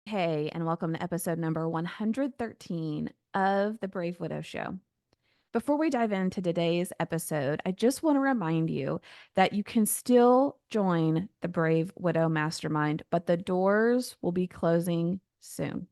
Hey, and welcome to episode number 113 of the Brave Widow Show. Before we dive into today's episode, I just want to remind you that you can still join the Brave Widow Mastermind, but the doors will be closing soon.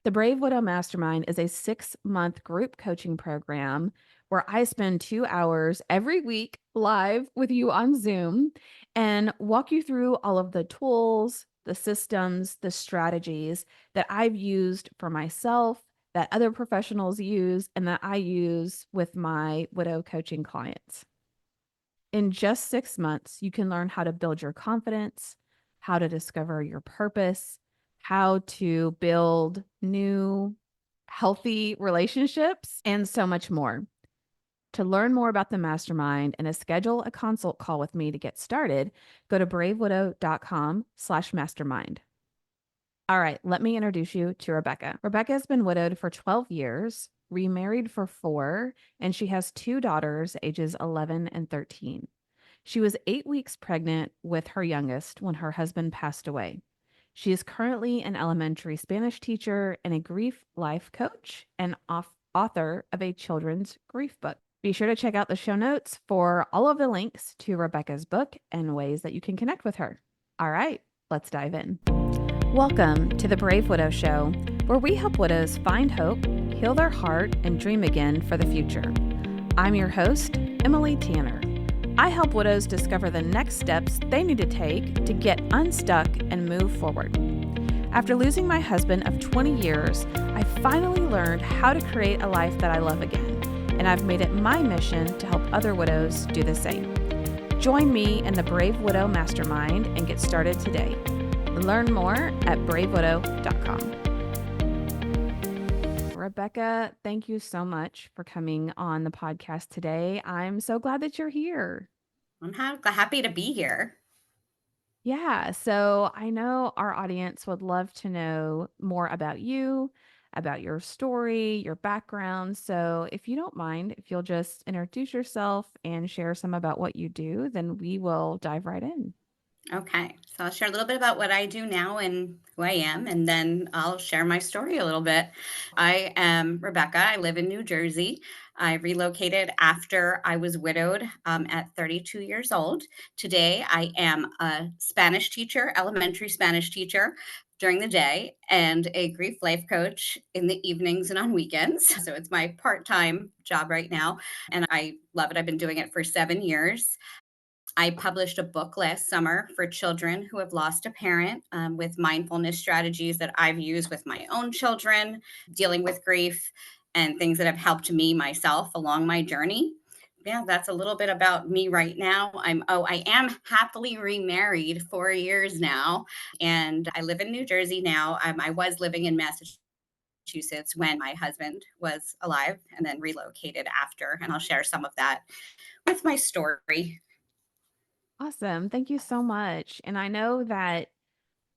The Brave Widow Mastermind is a 6-month group coaching program where I spend 2 hours every week live with you on Zoom and walk you through all of the tools, the systems, the strategies that I've used for myself, that other professionals use, and that I use with my widow coaching clients. In just 6 months, you can learn how to build your confidence, how to discover your purpose, how to build new, healthy relationships, and so much more. To learn more about the mastermind and to schedule a consult call with me to get started, go to bravewidow.com/mastermind. All right, let me introduce you to Rebecca. Rebecca has been widowed for 12 years, remarried for 4, and she has 2 daughters, ages 11 and 13. She was 8 weeks pregnant with her youngest when her husband passed away. She is currently an elementary Spanish teacher and a grief life coach and author of a children's grief book. Be sure to check out the show notes for all of the links to Rebecca's book and ways that you can connect with her. All right, let's dive in. Welcome to the Brave Widow Show, where we help widows find hope, heal their heart, and dream again for the future. I'm your host, Emily Tanner. I help widows discover the next steps they need to take to get unstuck and move forward. After losing my husband of 20 years, I finally learned how to create a life that I love again, and I've made it my mission to help other widows do the same. Join me in the Brave Widow Mastermind and get started today. Learn more at bravewidow.com. Rebecca, thank you so much for coming on the podcast today. I'm so glad that you're here. I'm happy to be here. Yeah, so I know our audience would love to know more about you, about your story, your background. So if you don't mind, if you'll just introduce yourself and share some about what you do, then we will dive right in. Okay, so I'll share a little bit about what I do now and who I am, and then I'll share my story a little bit. I am Rebecca. I live in New Jersey. I relocated after I was widowed at 32 years old. Today, I am a Spanish teacher, elementary Spanish teacher during the day, and a grief life coach in the evenings and on weekends. So it's my part time job right now, and I love it. I've been doing it for 7 years. I published a book last summer for children who have lost a parent with mindfulness strategies that I've used with my own children, dealing with grief, and things that have helped me myself along my journey. Yeah, that's a little bit about me right now. I am happily remarried 4 years now, and I live in New Jersey now. I was living in Massachusetts when my husband was alive and then relocated after, and I'll share some of that with my story. Awesome. Thank you so much. And I know that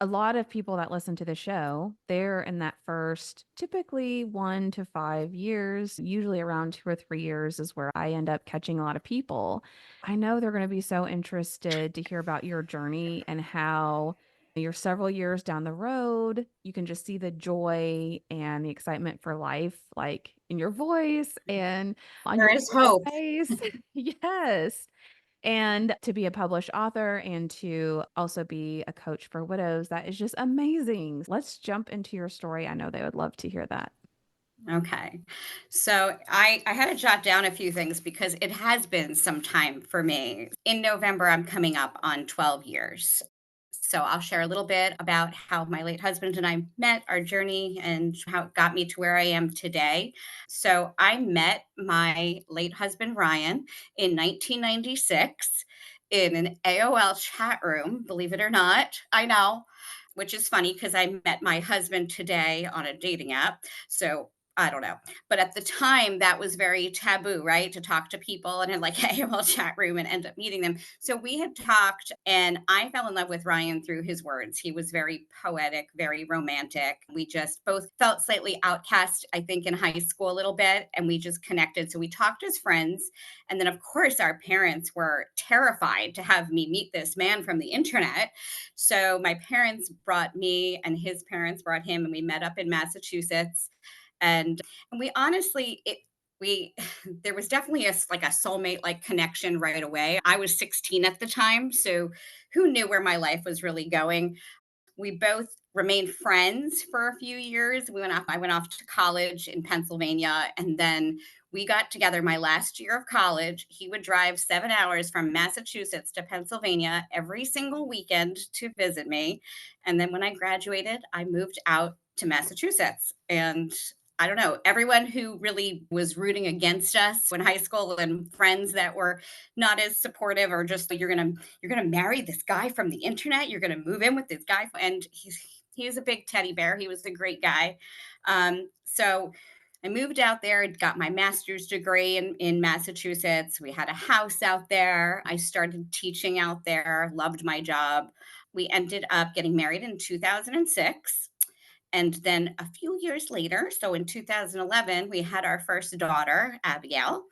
a lot of people that listen to the show, they're in that first typically 1 to 5 years, usually around 2 or 3 years is where I end up catching a lot of people. I know they're going to be so interested to hear about your journey and how you're several years down the road. You can just see the joy and the excitement for life, like in your voice and on There your is hope. face. Yes. And to be a published author and to also be a coach for widows, that is just amazing. Let's jump into your story. I know they would love to hear that. Okay. So I had to jot down a few things because it has been some time for me. In November, I'm coming up on 12 years. So I'll share a little bit about how my late husband and I met, our journey, and how it got me to where I am today. So I met my late husband, Ryan, in 1996 in an AOL chat room, believe it or not. I know, which is funny because I met my husband today on a dating app. So I don't know. But at the time, that was very taboo, right? To talk to people and in like AOL chat room and end up meeting them. So we had talked, and I fell in love with Ryan through his words. He was very poetic, very romantic. We just both felt slightly outcast, I think, in high school a little bit, and we just connected. So we talked as friends. And then, of course, our parents were terrified to have me meet this man from the internet. So my parents brought me, and his parents brought him, and we met up in Massachusetts, and we honestly it we there was definitely like a soulmate like connection right away. I was 16 at the time, so who knew where my life was really going. We both remained friends for a few years. I went off to college in Pennsylvania, and then we got together my last year of college. He would drive 7 hours from Massachusetts to Pennsylvania every single weekend to visit me. And then when I graduated, I moved out to Massachusetts. And I don't know, everyone who really was rooting against us in high school and friends that were not as supportive, or just like, you're gonna marry this guy from the internet. You're gonna move in with this guy, and he was a big teddy bear. He was a great guy. So I moved out there, got my master's degree in Massachusetts. We had a house out there. I started teaching out there. Loved my job. We ended up getting married in 2006. And then a few years later, so in 2011, we had our first daughter, Abigail,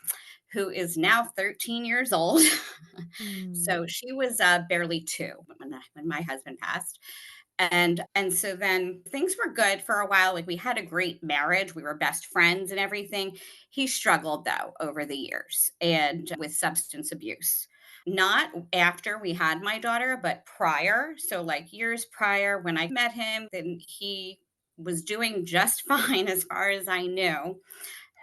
who is now 13 years old. Mm. So she was barely two when my husband passed. And so then things were good for a while. Like we had a great marriage. We were best friends and everything. He struggled though over the years and with substance abuse. Not after we had my daughter, but prior. So like years prior when I met him, then he was doing just fine as far as I knew.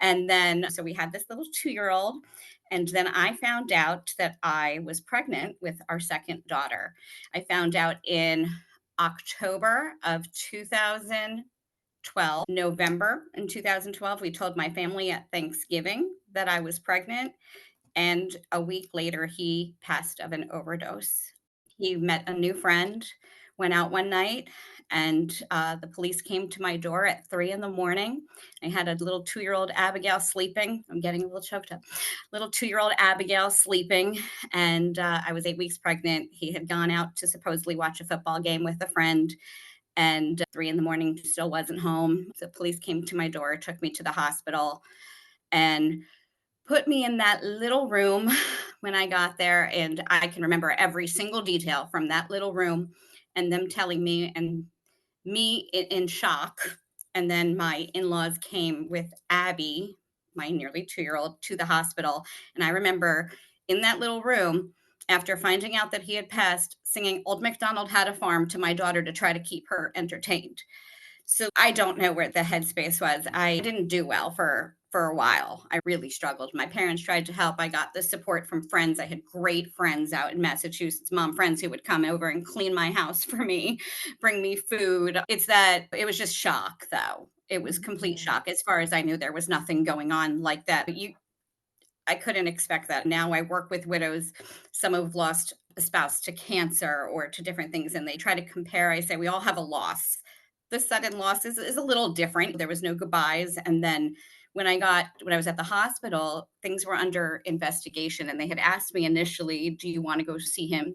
And then, so we had this little 2 year old. And then I found out that I was pregnant with our second daughter. I found out in October of 2012, November in 2012. We told my family at Thanksgiving that I was pregnant. And a week later, he passed of an overdose. He met a new friend, went out one night, and the police came to my door at 3 in the morning. I had a little 2 year old Abigail sleeping. I'm getting a little choked up. Little 2 year old Abigail sleeping, and I was 8 weeks pregnant. He had gone out to supposedly watch a football game with a friend, and 3 in the morning still wasn't home. The police came to my door, took me to the hospital, and put me in that little room when I got there, and I can remember every single detail from that little room, and them telling me, and me in shock. And then my in-laws came with Abby, my nearly 2 year old, to the hospital. And I remember in that little room, after finding out that he had passed, singing Old MacDonald Had a Farm to my daughter to try to keep her entertained. So I don't know where the headspace was. I didn't do well for a while. I really struggled. My parents tried to help. I got the support from friends. I had great friends out in Massachusetts, mom friends who would come over and clean my house for me, bring me food. It's that it was just shock though. It was complete Yeah. shock. As far as I knew, there was nothing going on like that. But I couldn't expect that. Now I work with widows. Some have lost a spouse to cancer or to different things, and they try to compare. I say we all have a loss. The sudden loss is a little different. There was no goodbyes. And then when I was at the hospital, things were under investigation, and they had asked me initially, "Do you want to go see him?"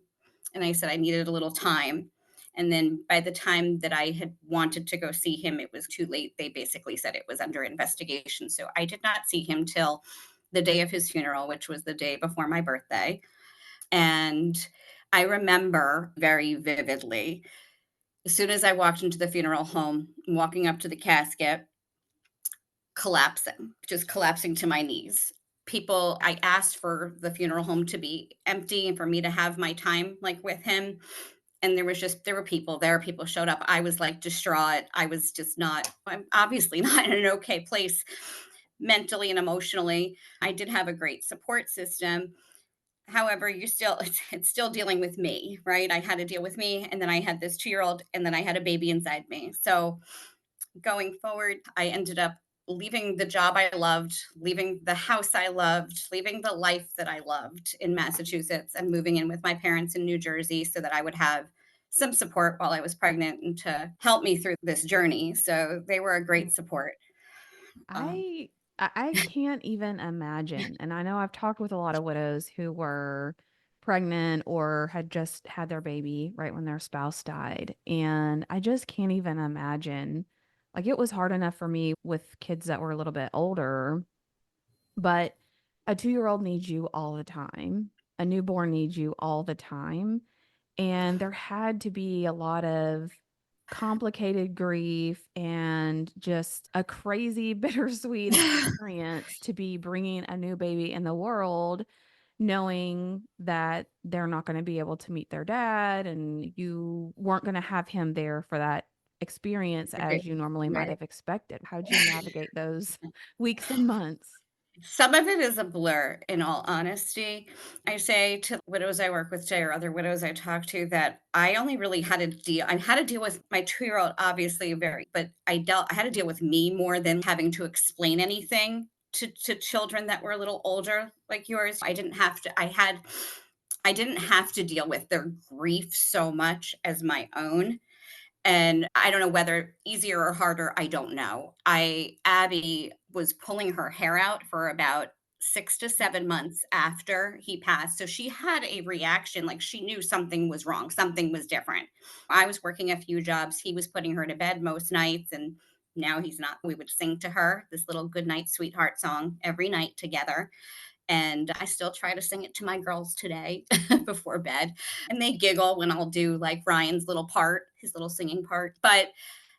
And I said I needed a little time. And then by the time that I had wanted to go see him, it was too late. They basically said it was under investigation. So I did not see him till the day of his funeral, which was the day before my birthday. And I remember very vividly, as soon as I walked into the funeral home, walking up to the casket, collapsing, just collapsing to my knees. I asked for the funeral home to be empty and for me to have my time like with him. And there were people there, people showed up. I was like distraught. I was just not, I'm obviously not in an okay place mentally and emotionally. I did have a great support system. However, it's still dealing with me, right? I had to deal with me, and then I had this 2 year old, and then I had a baby inside me. So going forward, I ended up leaving the job I loved, leaving the house I loved, leaving the life that I loved in Massachusetts, and moving in with my parents in New Jersey so that I would have some support while I was pregnant and to help me through this journey. So they were a great support. Um, I can't even imagine, and I know I've talked with a lot of widows who were pregnant or had just had their baby right when their spouse died, and I just can't even imagine. Like, it was hard enough for me with kids that were a little bit older, but a 2-year-old needs you all the time. A newborn needs you all the time. And there had to be a lot of complicated grief and just a crazy bittersweet experience to be bringing a new baby in the world, knowing that they're not going to be able to meet their dad and you weren't going to have him there for that experience right. as you normally might Right. have expected. How'd you navigate those weeks and months? Some of it is a blur, in all honesty. I say to widows I work with today or other widows I talk to that I only really I had to deal with my 2-year-old, obviously, very, but I had to deal with me more than having to explain anything to children that were a little older like yours. I didn't have to deal with their grief so much as my own. And I don't know whether easier or harder, I don't know. Abby was pulling her hair out for about 6 to 7 months after he passed, so she had a reaction, like, she knew something was wrong, something was different. I was working a few jobs, he was putting her to bed most nights, and now he's not. We would sing to her this little "Goodnight, Sweetheart" song every night together, and I still try to sing it to my girls today before bed. And they giggle when I'll do like Ryan's little part, his little singing part. But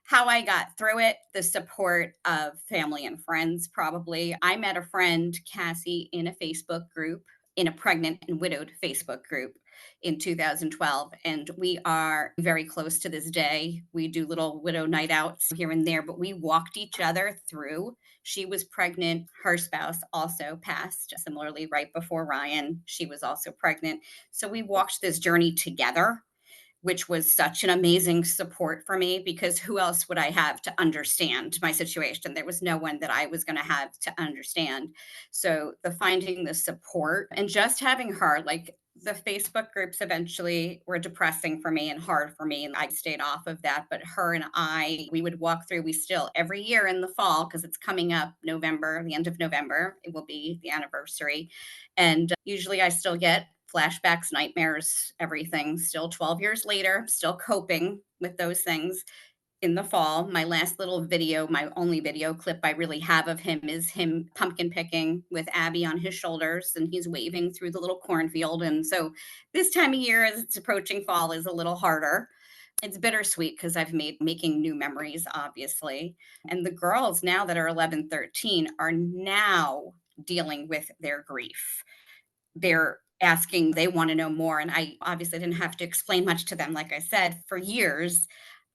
how I got through it, the support of family and friends, probably. I met a friend, Cassie, in a Facebook group, in a pregnant and widowed Facebook group in 2012. And we are very close to this day. We do little widow night outs here and there, but we walked each other through. She was pregnant. Her spouse also passed similarly right before Ryan. She was also pregnant. So we walked this journey together, which was such an amazing support for me because who else would I have to understand my situation? There was no one that I was going to have to understand. So the finding the support and just having her, like, the Facebook groups eventually were depressing for me and hard for me. And I stayed off of that. But her and we would walk through, we still, every year in the fall, because it's coming up November, the end of November, it will be the anniversary. And usually I still get flashbacks, nightmares, everything. Still 12 years later, still coping with those things. In the fall, my last little video, my only video clip I really have of him is him pumpkin picking with Abby on his shoulders, and he's waving through the little cornfield. And so this time of year, as it's approaching fall, is a little harder. It's bittersweet because I've made making new memories, obviously. And the girls now that are 11, 13 are now dealing with their grief. They're asking, they wanna know more, and I obviously didn't have to explain much to them, like I said, for years.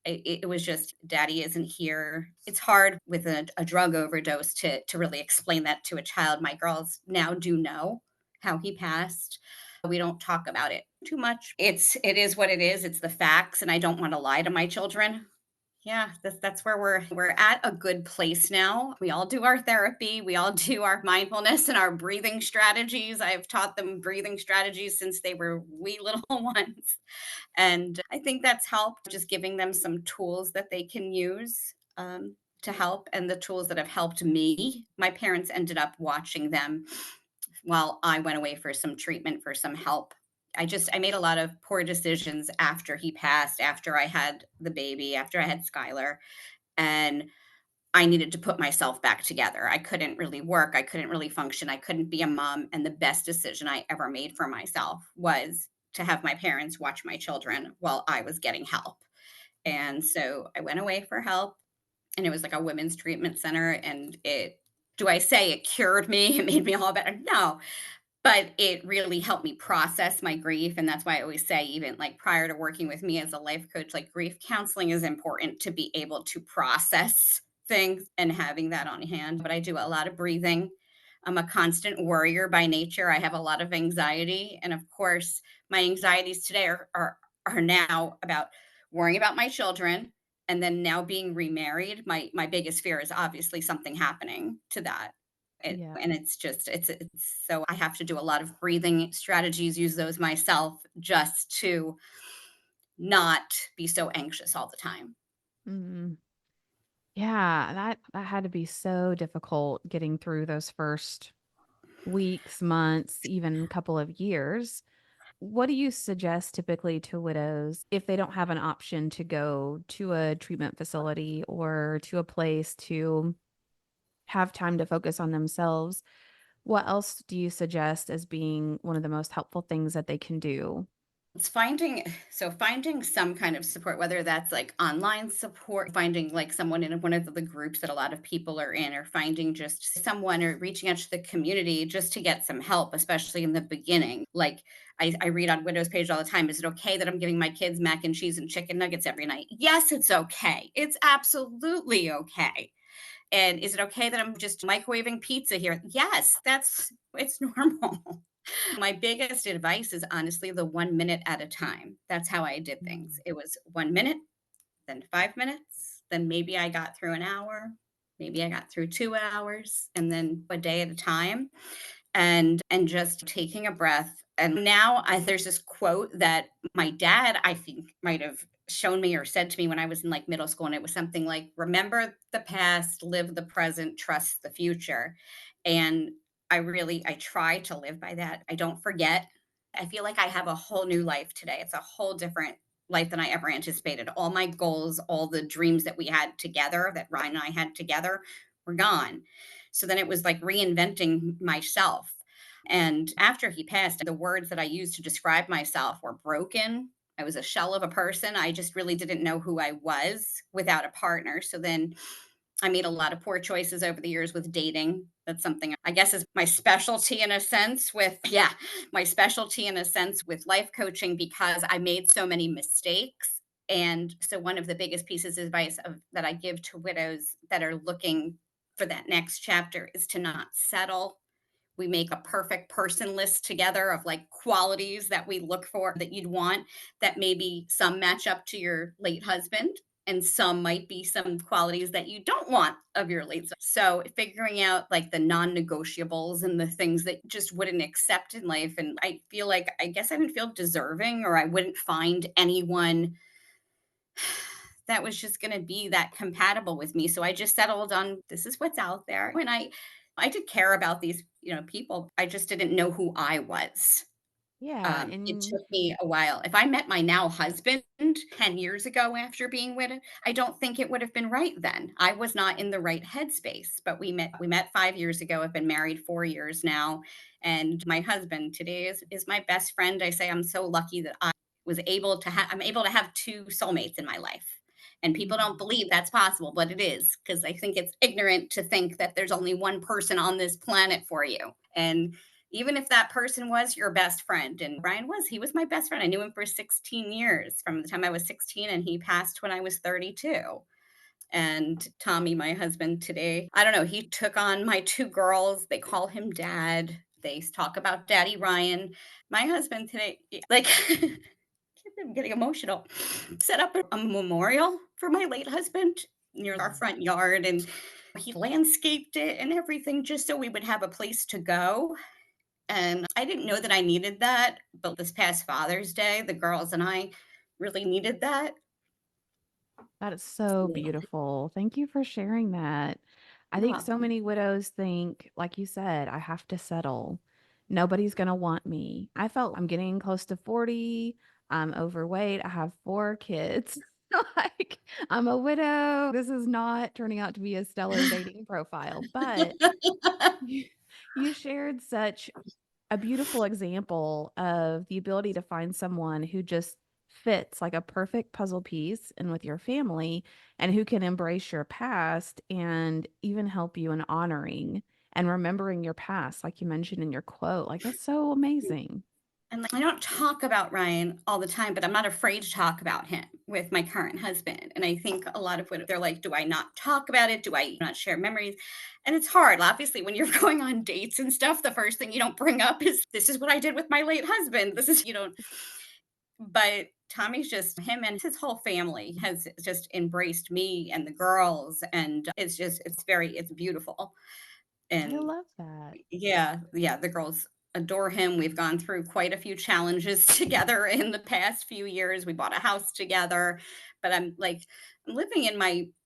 It was just, "Daddy isn't here." It's hard with a drug overdose to really explain that to a child. My girls now do know how he passed. We don't talk about it too much. It is what it is, it's the facts, and I don't wanna lie to my children. Yeah, that's where we're at a good place now. We all do our therapy, we all do our mindfulness and our breathing strategies. I've taught them breathing strategies since they were wee little ones. And I think that's helped, just giving them some tools that they can use to help, and the tools that have helped me. My parents ended up watching them while I went away for some treatment, for some help. I made a lot of poor decisions after he passed, after I had the baby, after I had Skylar, and I needed to put myself back together. I couldn't really work, I couldn't really function, I couldn't be a mom, and the best decision I ever made for myself was to have my parents watch my children while I was getting help. And so I went away for help, and it was like a women's treatment center, and it do I say it cured me? It made me all better? No, but it really helped me process my grief, and that's why I always say, even, like, prior to working with me as a life coach, like, grief counseling is important to be able to process things and having that on hand. But I do a lot of breathing. I'm a constant worrier by nature. I have a lot of anxiety, and, of course, my anxieties today are now about worrying about my children, and then now being remarried, my biggest fear is obviously something happening to that. Yeah. And it's just it's so I have to do a lot of breathing strategies, use those myself just to not be so anxious all the time. Mhm. Yeah, that had to be so difficult getting through those first weeks, months, even couple of years. What do you suggest typically to widows if they don't have an option to go to a treatment facility or to a place to have time to focus on themselves? What else do you suggest as being one of the most helpful things that they can do? It's finding some kind of support, whether that's like online support, finding like someone in one of the groups that a lot of people are in, or finding just someone or reaching out to the community just to get some help, especially in the beginning. Like I read on Widow's page all the time, is it okay that I'm giving my kids mac and cheese and chicken nuggets every night? Yes, it's okay. It's absolutely okay. And is it okay that I'm just microwaving pizza here? Yes, it's normal. My biggest advice is honestly the 1 minute at a time. That's how I did things. Mm. It was 1 minute, then 5 minutes, then maybe I got through an hour, maybe I got through 2 hours, and then a day at a time, and just taking a breath. And now there's this quote that my dad, I think, might have shown me or said to me when I was in like middle school, and it was something like, "Remember the past, live the present, trust the future." And I try to live by that. I don't forget. I feel like I have a whole new life today. It's a whole different life than I ever anticipated. All my goals, all the dreams that we had together, that Ryan and I had together, were gone. So then it was like reinventing myself. And after he passed, the words that I used to describe myself were broken. I was a shell of a person. I just really didn't know who I was without a partner. So then I made a lot of poor choices over the years with dating. That's something I guess is my specialty in a sense with, yeah, my specialty in a sense with life coaching, because I made so many mistakes. And so one of the biggest pieces of advice that I give to widows that are looking for that next chapter is to not settle. We make a perfect person list together of like qualities that we look for that you'd want, that maybe some match up to your late husband and some might be some qualities that you don't want of your late so figuring out like the non-negotiables and the things that you just wouldn't accept in life. And I feel like I guess I didn't feel deserving, or I wouldn't find anyone that was just going to be that compatible with me. So I just settled on, this is what's out there. And I did care about these, people. I just didn't know who I was. Yeah, It and took me a while. If I met my now husband 10 years ago after being widowed, I don't think it would have been right then. I was not in the right headspace, but we met 5 years ago. I've been married 4 years now, and my husband today is my best friend. I say I'm so lucky that I'm able to have 2 soulmates in my life. And people don't Mhm. believe that's possible, but it is, because I think it's ignorant to think that there's only one person on this planet for you. And even if that person was your best friend, and Brian was, he was my best friend. I knew him for 16 years from the time I was 16, and he passed when I was 32. And Tommy, my husband today, I don't know, he took on my 2 girls. They call him dad. They talk about Daddy Ryan. My husband today, like, I'm getting emotional, set up a memorial for my late husband near our Mhm. front yard, and he landscaped it and everything just so we would have a place to go. And I didn't know that I needed that, but this past Father's Day, the girls and I really needed that. That is so Yeah. beautiful. Thank you for sharing that. I You're think so welcome. many widows think, like you said, I have to settle. Nobody's going to want me. I felt I'm getting close to 40. I'm overweight. I have 4 kids. Like, I'm a widow. This is not turning out to be a stellar dating profile, but you, you shared such a beautiful example of the ability to find someone who just fits like a perfect puzzle piece and with your family and who can embrace your past and even help you in honoring and remembering your past like you mentioned in your quote. Like that's so amazing. And like, I don't talk about Ryan all the time, but I'm not afraid to talk about him with my current husband. And I think a lot of what they're like, do I not talk about it? Do I not share memories? And it's hard. Obviously, when you're going on dates and stuff, the first thing you don't bring up is, this is what I did with my late husband. This is, you don't, but Tommy's just, him and his whole family has just embraced me and the girls. And it's beautiful. I And love that. yeah, yeah, the girls adore him. We've gone through quite a few challenges together in the past few years. We bought a house together, but I'm like, I'm living in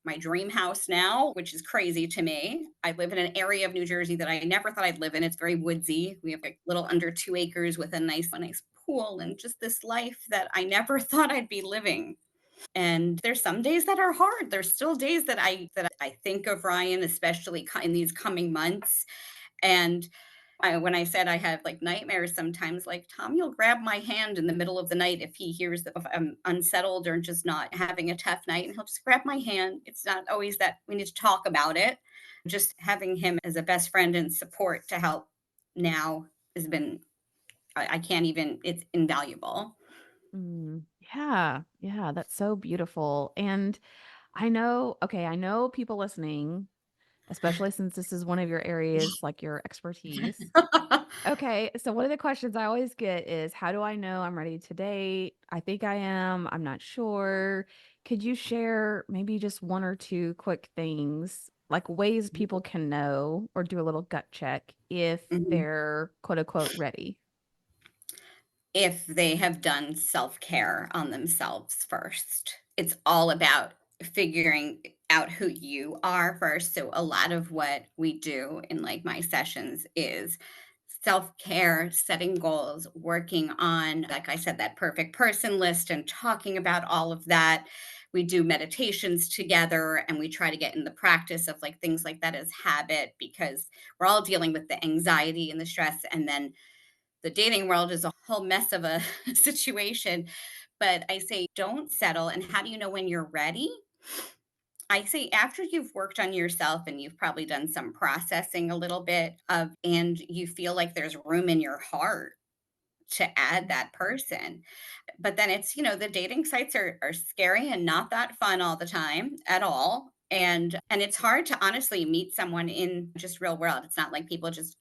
my dream house now, which is crazy to me. I live in an area of New Jersey that I never thought I'd live in. It's very woodsy. We have a little under 2 acres with a nice pool and just this life that I never thought I'd be living. And there's some days that are hard. There's still days that I think of Ryan, especially in these coming months. And when I said I have like nightmares sometimes, like Tommy will grab my hand in the middle of the night if he hears that if I'm unsettled or just not having a tough night, and he'll just grab my hand. It's not always that we need to talk about it. Just having him as a best friend and support to help now has been, I can't even, it's invaluable. Mm, yeah. Yeah. That's so beautiful. And I know, okay, I know people listening, especially since this is one of your areas, like your expertise. Okay, so one of the questions I always get is, how do I know I'm ready to date? I think I am. I'm not sure. Could you share maybe just one or two quick things, like ways people can know or do a little gut check if Mhm. they're quote unquote ready? If they have done self-care on themselves first. It's all about figuring out who you are first. So a lot of what we do in like my sessions is self-care, setting goals, working on, like I said, that perfect person list and talking about all of that. We do meditations together and we try to get in the practice of like things like that as habit because we're all dealing with the anxiety and the stress and then the dating world is a whole mess of a situation. But I say, don't settle. And how do you know when you're ready? I say, after you've worked on yourself and you've probably done some processing a little bit of, and you feel like there's room in your heart to add Mm. that person. But then it's, the dating sites are scary and not that fun all the time at all. And it's hard to honestly meet someone in just real world. It's not like people just,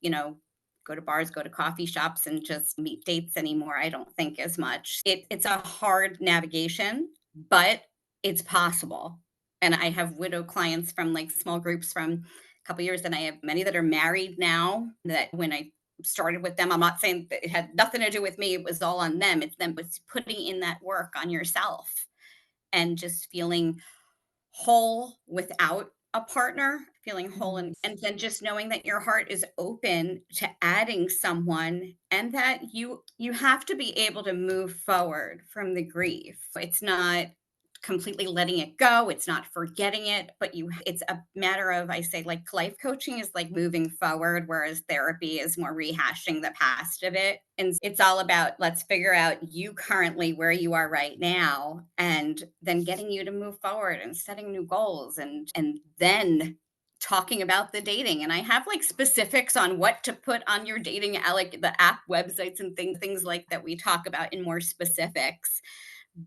go to bars, go to coffee shops and just meet dates anymore. I don't think as much. It's a hard navigation, but it's possible. And I have widow clients from like small groups from a couple years, and I have many that are married now that when I started with them. I'm not saying that it had nothing to do with me. It was all on them. It's them was putting in that work on yourself and just feeling whole without a partner, feeling whole Yes. and then just knowing that your heart is open to adding someone and that you have to be able to move forward from the grief. It's not completely letting it go, it's not forgetting it, but it's a matter of I say like life coaching is like moving forward whereas therapy is more rehashing the past of it. And it's all about let's figure out you currently where you are right now and then getting you to move forward and setting new goals and then talking about the dating. And I have like specifics on what to put on your dating like the app websites and things like that we talk about in more specifics.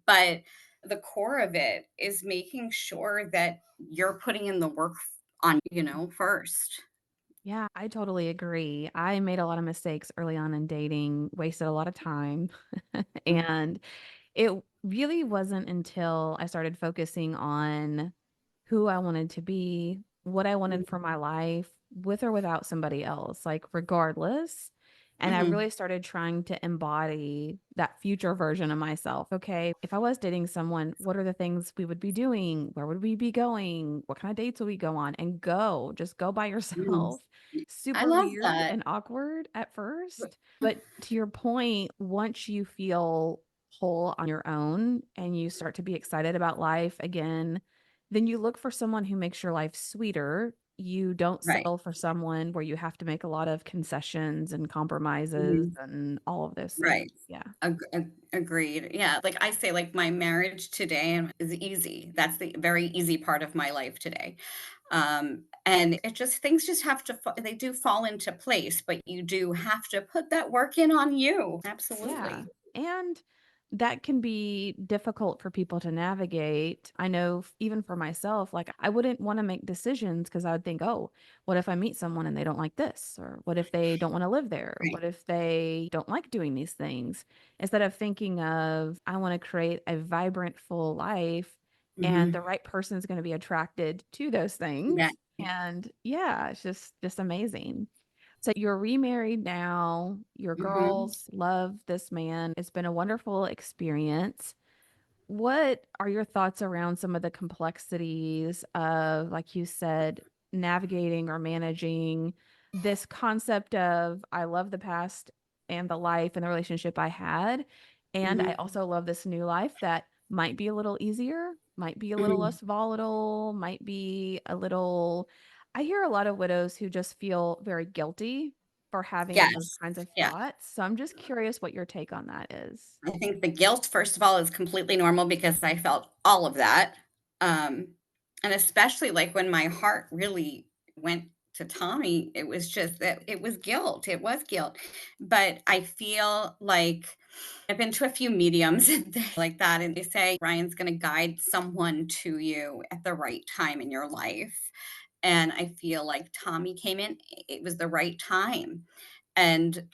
But the core of it is making sure that you're putting in the work on, first. Yeah, I totally agree. I made a lot of mistakes early on in dating, wasted a lot of time. And it really wasn't until I started focusing on who I wanted to be, what I wanted for my life, with or without somebody else, like regardless. And I Mhm. really started trying to embody that future version of myself. Okay, if I was dating someone, what are the things we would be doing? Where would we be going? What kind of dates would we go on? And go, just go by Yes. yourself. I Super love weird that. and awkward at first. But to your point, once you feel whole on your own and you start to be excited about life again, then you look for someone who makes your life sweeter. You don't Right. settle for someone where you have to make a lot of concessions and compromises Mhm. and all of those things. Right. Yeah. Agreed. Yeah, like I say, like my marriage today is easy. That's the very easy part of my life today. And it just things just have to they do fall into place, but you do have to put that work in on you. Yeah. Absolutely. And that can be difficult for people to navigate. I know even for myself, like I wouldn't want to make decisions because I would think, oh, what if I meet someone and they don't like this? Or what if they don't want to live there? Right. What if they don't like doing these things? Instead of thinking of, I want to create a vibrant, full life and the Mhm. right person is going to be attracted to those Yeah. things. And yeah, it's just amazing. So you're remarried now. Your Mhm. girls love this man. It's been a wonderful experience. What are your thoughts around some of the complexities of, like you said, navigating or managing this concept of I love the past and the life and the relationship I had, and I Mhm. also love this new life that might be a little easier, might be a little Mhm. less volatile, might be a little I hear a lot of widows who just feel very guilty for having those Yes. kinds of Yeah. thoughts. So I'm just curious what your take on that is. I think the guilt, first of all, is completely normal because I felt all of that. Um, and especially like when my heart really went to Tommy, it was just that it was guilt. It was guilt. But I feel like I've been to a few mediums and things like that, and they say Ryan's going to guide someone to you at the right time in your life. And I feel like Tommy came in, it was the right time. And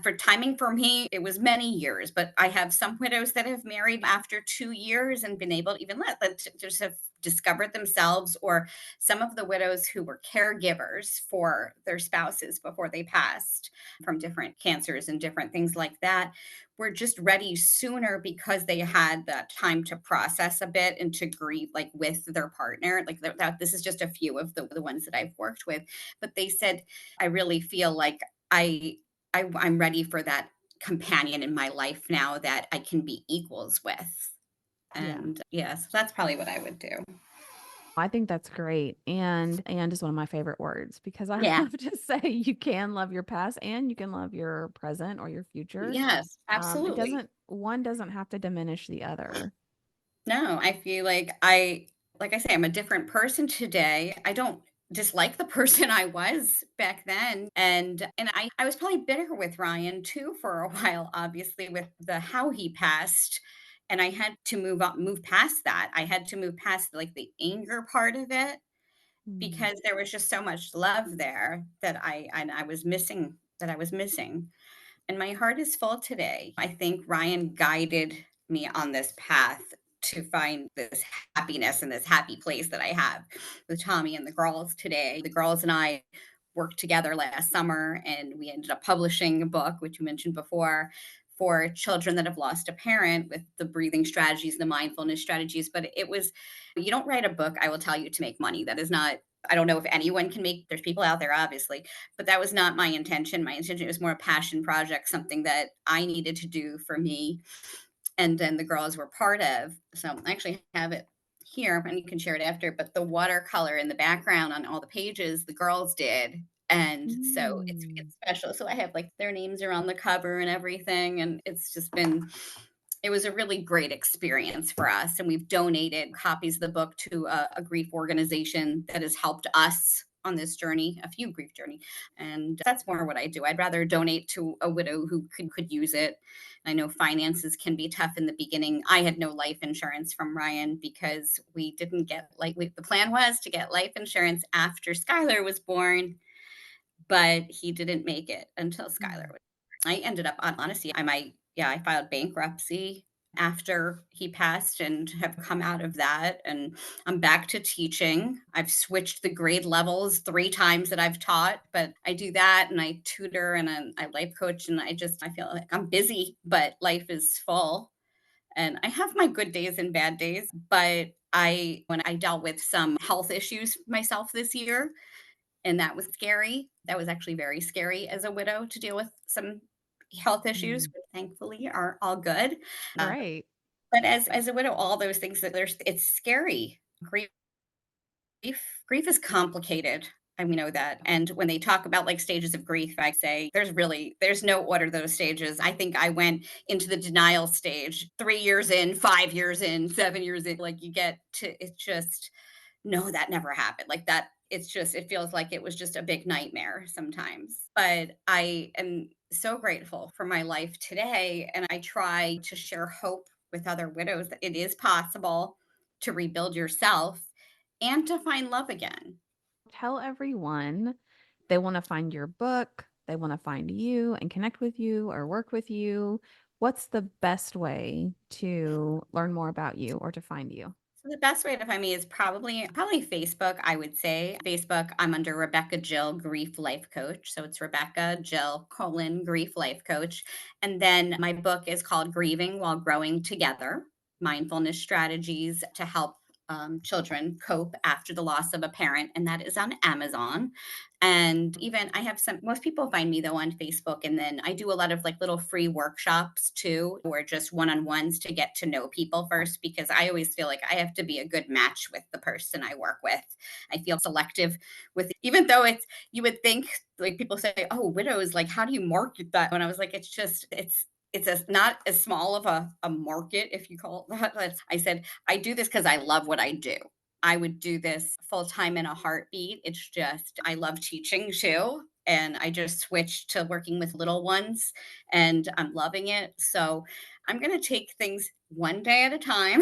for timing for me, it was many years, but I have some widows that have married after 2 years and been able to even let them just have discovered themselves, or some of the widows who were caregivers for their spouses before they passed from different cancers and different things like that were just ready sooner because they had that time to process a bit and to grieve like with their partner. Like this is just a few of the ones that I've worked with, but they said, I really feel like I I'm ready for that companion in my life now that I can be equals with. Yeah. And yes, that's probably what I would do. I think that's great. And is one of my favorite words because I Yeah. have to say you can love your past and you can love your present or your future. Yes, It absolutely. doesn't one doesn't have to diminish the other. No, I feel like I say, I'm a different person today. I don't dislike the person I was back then. And I was probably bitter with Ryan too for a while, obviously, with the how he passed. And I had to move past that. I had to move past like the anger part of it Mm. because there was just so much love there that I was missing that I was missing. And my heart is full today. I think Ryan guided me on this path to find this happiness and this happy place that I have with Tommy and the girls today. The girls and I worked together last summer and we ended up publishing a book, which you mentioned before, for children that have lost a parent with the breathing strategies, the mindfulness strategies. But it was, you don't write a book, I will tell you, to make money. That is not, I don't know if anyone can make, there's people out there, obviously, but that was not my intention. My intention was more a passion project, something that I needed to do for me, and then the girls were part of. So I actually have it here, and you can share it after. But the watercolor in the background on all the pages, the girls did. And so Mm. it's special. So I have like their names are on the cover and everything. And it's just been it was a really great experience for us. And we've donated copies of the book to a grief organization that has helped us on this journey, a few grief journey. And that's more what I do. I'd rather donate to a widow who could use it. I know finances can be tough in the beginning. I had no life insurance from Ryan because we didn't get the plan was to get life insurance after Skylar was born, but he didn't make it until Skylar Mm. was. I ended up on honesty, I filed bankruptcy after he passed and have come out of that, and I'm back to teaching. I've switched the grade levels 3 times that I've taught, but I do that and I tutor and I life coach, and I feel like I'm busy, but life is full. And I have my good days and bad days, but I when I dealt with some health issues myself this year, and that was scary. That was actually very scary as a widow to deal with some health issues, Mm. which thankfully are all good. Uh, Right. but as a widow, all those things that there's it's scary. Grief is complicated. And we know that. And when they talk about like stages of grief, I say there's no order to those stages. I think I went into the denial stage 3 years in, 5 years in, 7 years in. Like you get to it's just no, that never happened. Like that, it feels like it was just a big nightmare sometimes. But I am so grateful for my life today. And I try to share hope with other widows that it is possible to rebuild yourself and to find love again. Tell everyone they want to find your book, they want to find you and connect with you or work with you. What's the best way to learn more about you or to find you? So the best way to find me is probably Facebook, I would say. Facebook, I'm under Rebecca Jill Grief Life Coach. So it's Rebecca Jill colon Grief Life Coach. And then my book is called Grieving While Growing Together. mindfulness strategies to help children cope after the loss of a parent, and that is on Amazon. And even I have some, most people find me though on Facebook, and then I do a lot of like little free workshops too, or just one on ones to get to know people first, because I always feel like I have to be a good match with the person I work with. I feel selective with, even though it's, you would think, like people say, oh, widows, like, how do you market that? And I was like, it's just, it's a, not as small of a market, if you call it that. I said, I do this because I love what I do. I would do this full time in a heartbeat. It's just, I love teaching too. And I just switched to working with little ones and I'm loving it. So I'm going to take things one day at a time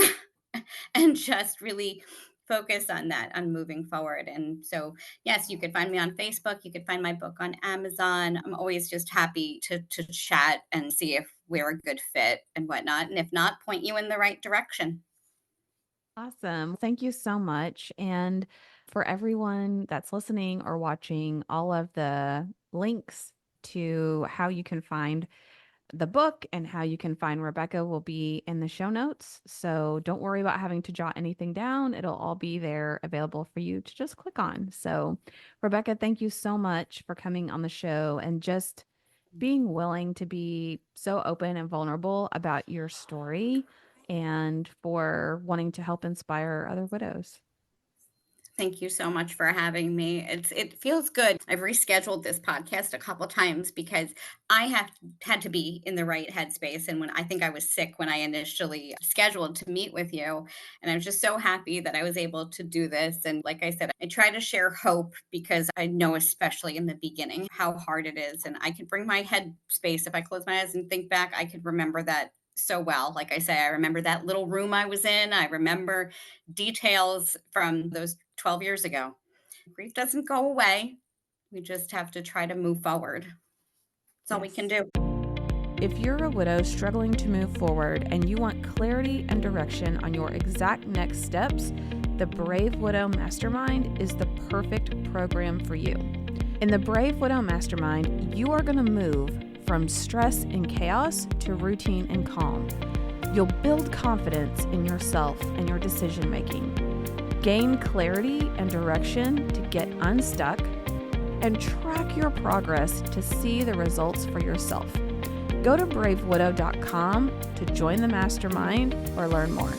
and just really focus on that, on moving forward. And so, yes, you could find me on Facebook. You could find my book on Amazon. I'm always just happy to chat and see if we're a good fit and whatnot. And if not, point you in the right direction. Awesome. Thank you so much. And for everyone that's listening or watching, all of the links to how you can find the book and how you can find Rebecca will be in the show notes. So don't worry about having to jot anything down. It'll all be there available for you to just click on. So, Rebecca, thank you so much for coming on the show and just being willing to be so open and vulnerable about your story and for wanting to help inspire other widows. Thank you so much for having me. It feels good. I've rescheduled this podcast a couple times because I have had to be in the right headspace. And when I think I was sick when I initially scheduled to meet with you, and I'm just so happy that I was able to do this. And like I said, I try to share hope because I know, especially in the beginning, how hard it is. And I can bring my head space. If I close my eyes and think back, I could remember that so well. Like I say, I remember that little room I was in. I remember details from those 12 years ago. Grief doesn't go away. We just have to try to move forward. That's all we can Yes. do. If you're a widow struggling to move forward and you want clarity and direction on your exact next steps, the Brave Widow Mastermind is the perfect program for you. In the Brave Widow Mastermind, you are going to move from stress and chaos to routine and calm. You'll build confidence in yourself and your decision making, gain clarity and direction to get unstuck, and track your progress to see the results for yourself. Go to bravewidow.com to join the mastermind or learn more.